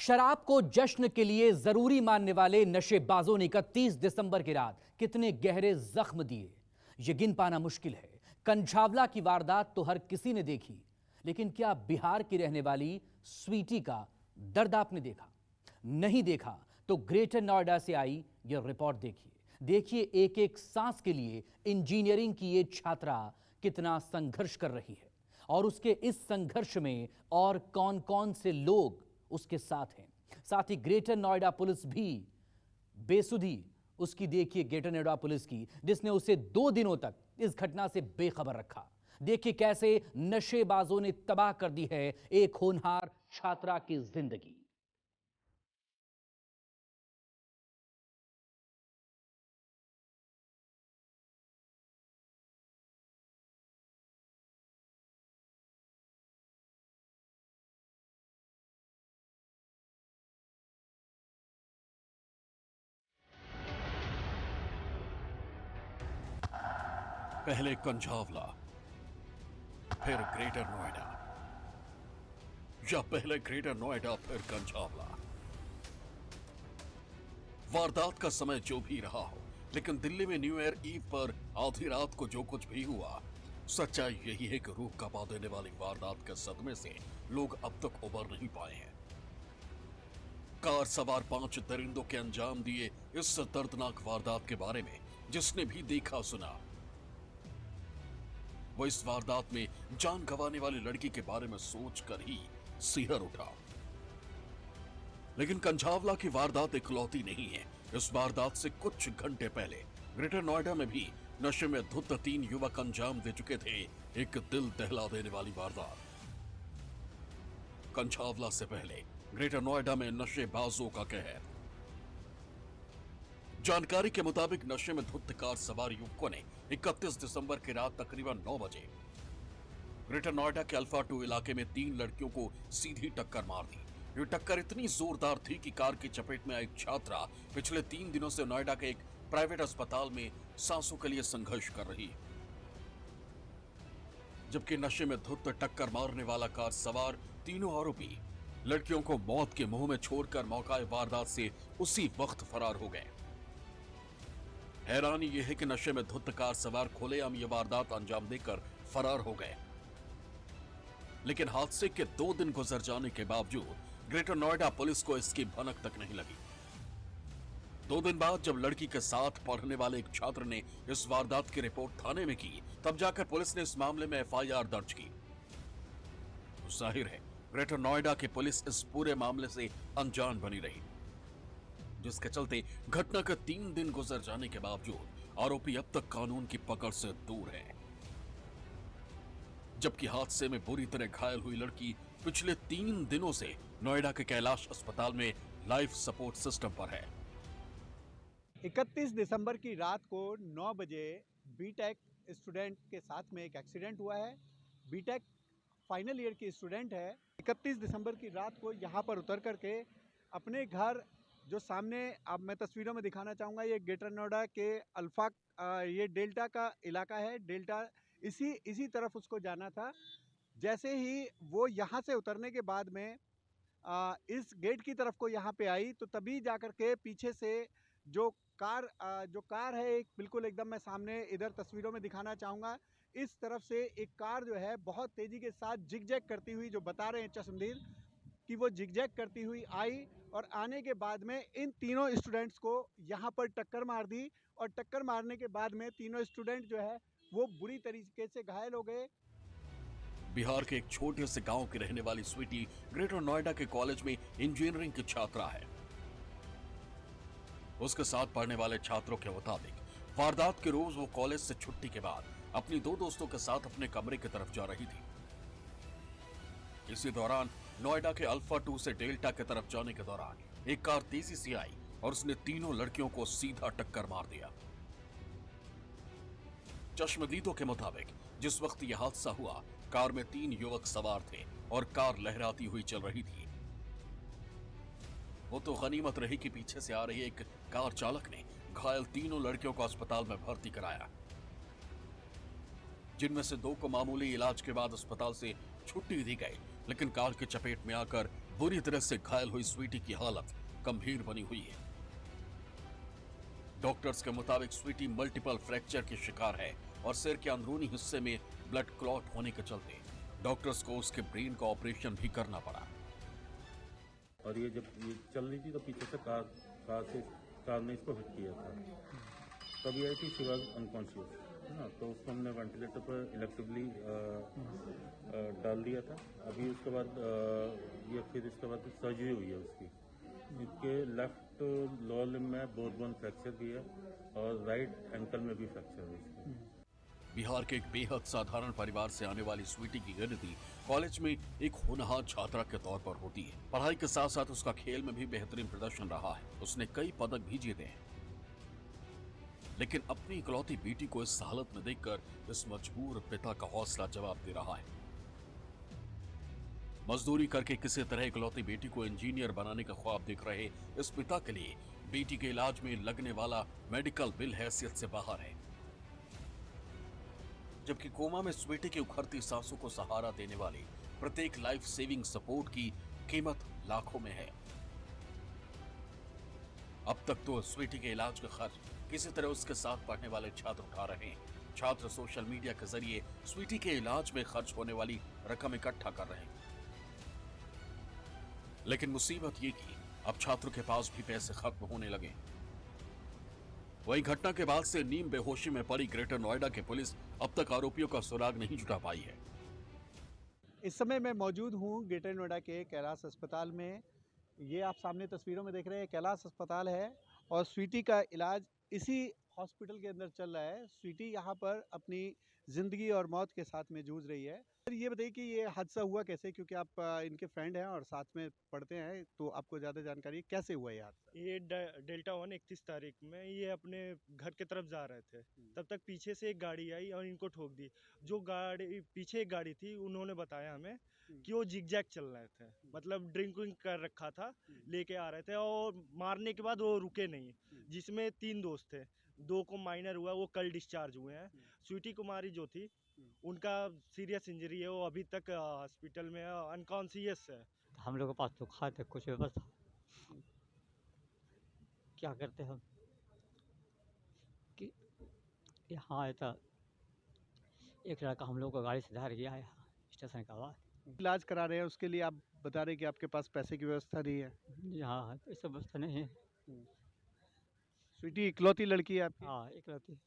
शराब को जश्न के लिए जरूरी मानने वाले नशेबाजों ने 31 दिसंबर की रात कितने गहरे जख्म दिए, ये गिन पाना मुश्किल है। कंझावला की वारदात तो हर किसी ने देखी, लेकिन क्या बिहार की रहने वाली स्वीटी का दर्द आपने देखा? नहीं देखा तो ग्रेटर नोएडा से आई यह रिपोर्ट देखिए। देखिए एक एक सांस के लिए इंजीनियरिंग की ये छात्रा कितना संघर्ष कर रही है, और उसके इस संघर्ष में और कौन कौन से लोग उसके साथ हैं। साथ ही ग्रेटर नोएडा पुलिस भी बेसुधी उसकी देखिए, ग्रेटर नोएडा पुलिस की, जिसने उसे 2 दिनों तक इस घटना से बेखबर रखा। देखिए कैसे नशेबाजों ने तबाह कर दी है एक होनहार छात्रा की जिंदगी। पहले कंझावला, फिर ग्रेटर नोएडा, या पहले ग्रेटर नोएडा फिर कंझावला। वारदात का समय जो भी रहा हो, लेकिन दिल्ली में न्यू ईयर ईव पर आधी रात को जो कुछ भी हुआ, सच्चाई यही है कि रूह कंपा देने वाली वारदात के सदमे से लोग अब तक उबर नहीं पाए हैं। कार सवार 5 दरिंदों के अंजाम दिए इस दर्दनाक वारदात के बारे में जिसने भी देखा सुना, वो इस वारदात में जान गंवाने वाली लड़की के बारे में सोचकर ही सिहर उठा। लेकिन कंझावला की वारदात इकलौती नहीं है। इस वारदात से कुछ घंटे पहले ग्रेटर नोएडा में भी नशे में धुत 3 युवक अंजाम दे चुके थे एक दिल दहला देने वाली वारदात। कंझावला से पहले ग्रेटर नोएडा में नशेबाजों का कहर। जानकारी के मुताबिक नशे में धुत कार सवार युवकों ने 31 दिसंबर की रात तकरीबन 9 बजे ग्रेटर नोएडा के अल्फा 2 इलाके में 3 लड़कियों को सीधी टक्कर मार दी। ये टक्कर इतनी जोरदार थी कि कार की चपेट में एक छात्रा पिछले 3 दिनों से नोएडा के एक प्राइवेट अस्पताल में सांसों के लिए संघर्ष कर रही है, जबकि नशे में धुत टक्कर मारने वाला कार सवार तीनों आरोपी लड़कियों को मौत के मुंह में छोड़कर मौका वारदात से उसी वक्त फरार हो गए। हैरानी यह है कि नशे में धुत कार सवार खुलेआम ये वारदात अंजाम देकर फरार हो गए, लेकिन हादसे के 2 दिन गुजर जाने के बावजूद ग्रेटर नोएडा पुलिस को इसकी भनक तक नहीं लगी। 2 दिन बाद जब लड़की के साथ पढ़ने वाले एक छात्र ने इस वारदात की रिपोर्ट थाने में की, तब जाकर पुलिस ने इस मामले में एफआईआर दर्ज की। जाहिर है ग्रेटर नोएडा की पुलिस इस पूरे मामले से अनजान बनी रही, जिसके चलते घटना के 3 दिन गुजर जाने के बावजूद आरोपी अब तक कानून की पकड़ से दूर है, जबकि हादसे में बुरी तरह घायल हुई लड़की पिछले 3 दिनों से नोएडा के कैलाश अस्पताल में लाइफ सपोर्ट सिस्टम पर है। 31 दिसंबर की रात को 9 बजे बीटेक स्टूडेंट के साथ में एक एक्सीडेंट हुआ है। बीटेक फाइनल ईयर की स्टूडेंट है। 31 दिसंबर की रात को यहाँ पर उतर करके अपने घर, जो सामने अब मैं तस्वीरों में दिखाना चाहूँगा, ये ग्रेटर नोएडा के अल्फा ये डेल्टा का इलाका है। डेल्टा इसी तरफ उसको जाना था। जैसे ही वो यहाँ से उतरने के बाद में इस गेट की तरफ को यहाँ पे आई, तो तभी जाकर के पीछे से जो कार है, एक बिल्कुल एकदम मैं सामने इधर तस्वीरों में दिखाना चाहूँगा, इस तरफ से एक कार जो है बहुत तेज़ी के साथ जिगजैग करती हुई, जो बता रहे हैं चश्मदीद कि वो जिगजैग करती हुई आई, और आने के बाद में इन तीनों स्टूडेंट्स को यहाँ पर टक्कर मार दी। और टक्कर मारने के बाद में तीनों स्टूडेंट जो है वो बुरी तरीके से घायल हो गए। बिहार के एक छोटे से गांव की रहने वाली स्वीटी ग्रेटर नोएडा के कॉलेज में इंजीनियरिंग की छात्रा है। उसके साथ पढ़ने वाले छात्रों के मुताबिक वारदात के रोज वो कॉलेज से छुट्टी के बाद अपनी 2 दोस्तों के साथ अपने कमरे की तरफ जा रही थी। इसी दौरान नोएडा के अल्फा 2 से डेल्टा की तरफ जाने के दौरान एक कार तेजी से आई और उसने तीनों लड़कियों को सीधा टक्कर मार दिया। चश्मदीदों के मुताबिक जिस वक्त यह हादसा हुआ, कार में 3 युवक सवार थे और कार लहराती हुई चल रही थी। वो तो गनीमत रही कि पीछे से आ रही एक कार चालक ने घायल तीनों लड़कियों को अस्पताल में भर्ती कराया, जिनमें से 2 को मामूली इलाज के बाद अस्पताल से छुट्टी दी गई, लेकिन कार की चपेट में आकर बुरी तरह से घायल हुई स्वीटी की हालत गंभीर बनी हुई है। डॉक्टर्स के मुताबिक स्वीटी मल्टीपल फ्रैक्चर की शिकार है और सिर के अंदरूनी हिस्से में ब्लड क्लॉट होने के चलते डॉक्टर्स को उसके ब्रेन का ऑपरेशन भी करना पड़ा। और ये जब ये चल रही थी तो पीछे से कार ने इसको हिट किया था। तभी आई थी, शी वॉज अनकॉन्शियस है ना, तो उसको हमने वेंटिलेटर पर इलेक्टिवली डाल दिया था। अभी उसके बाद इसके बाद सर्जरी हुई है उसकी। इसके लेफ्ट लोअर लिम्ब में बोथ बोन फ्रैक्चर भी है और राइट एंकल में भी फ्रैक्चर है इसकी। बिहार के एक बेहद साधारण परिवार से आने वाली स्वीटी की गिनती कॉलेज में एक होनहार छात्रा के तौर पर होती है। पढ़ाई के साथ साथ उसका खेल में भी बेहतरीन प्रदर्शन रहा है। उसने कई पदक भी जीते हैं, लेकिन अपनी इकलौती बेटी को इस हालत में देखकर इस मजबूर पिता का हौसला जवाब दे रहा है। मजदूरी करके किसी तरह इकलौती बेटी को इंजीनियर बनाने का ख्वाब देख रहे इस पिता के लिए बेटी के इलाज में लगने वाला मेडिकल बिल हैसियत से बाहर है। जबकि कोमा में स्वीटी की उखड़ती सांसों को सहारा देने वाली प्रत्येक लाइफ सेविंग सपोर्ट की कीमत लाखों में है। अब तक तो स्वीटी के इलाज का खर्च किसी तरह उसके साथ पढ़ने वाले छात्र उठा रहे हैं। छात्र सोशल मीडिया के जरिए स्वीटी के इलाज में खर्च होने वाली रकम इकट्ठा कर रहे हैं। लेकिन मुसीबत ये कि अब छात्रों के पास भी पैसे खत्म होने लगे। वहीं घटना के बाद से नीम बेहोशी में पड़ी ग्रेटर नोएडा की पुलिस अब तक आरोपियों का सुराग नहीं जुटा पाई है। इस समय मैं मौजूद हूँ ग्रेटर नोएडा के कैलाश अस्पताल में। ये आप सामने तस्वीरों में देख रहे हैं कैलाश अस्पताल है और स्वीटी का इलाज इसी हॉस्पिटल के अंदर चल रहा है। स्वीटी यहाँ पर अपनी ज़िंदगी और मौत के साथ में जूझ रही है। सर ये बताइए कि ये हादसा हुआ कैसे, क्योंकि आप इनके फ्रेंड हैं और साथ में पढ़ते हैं, तो आपको ज़्यादा जानकारी है कैसे हुआ ये हादसा? ये डेल्टा 1 31 तारीख में ये अपने घर की तरफ जा रहे थे। तब तक पीछे से एक गाड़ी आई और इनको ठोक दी। जो गाड़ी पीछे एक गाड़ी थी, उन्होंने बताया हमें कि वो जिगजैग चल रहे थे, मतलब ड्रिंकिंग कर रखा था, लेके आ रहे थे और मारने के बाद वो रुके नहीं, जिसमें 3 दोस्त थे। 2 को माइनर हुआ, वो कल डिस्चार्ज हुए हैं। स्वीटी कुमारी जो थी उनका सीरियस इंजरी है, वो अभी तक हॉस्पिटल में अनकॉन्शियस है। हम लोग के पास तो खाते कुछ व्यवस्था क्या करते हम कि यहाँ आया था एक लड़का, हम लोग को गाड़ी से धार गया है स्टेशन का बाद। इलाज करा रहे हैं, उसके लिए आप बता रहे हैं कि आपके पास पैसे की व्यवस्था नहीं है। यहाँ ऐसा व्यवस्था नहीं है। स्वीटी इकलौती लड़की है आपकी? हाँ एक लड़की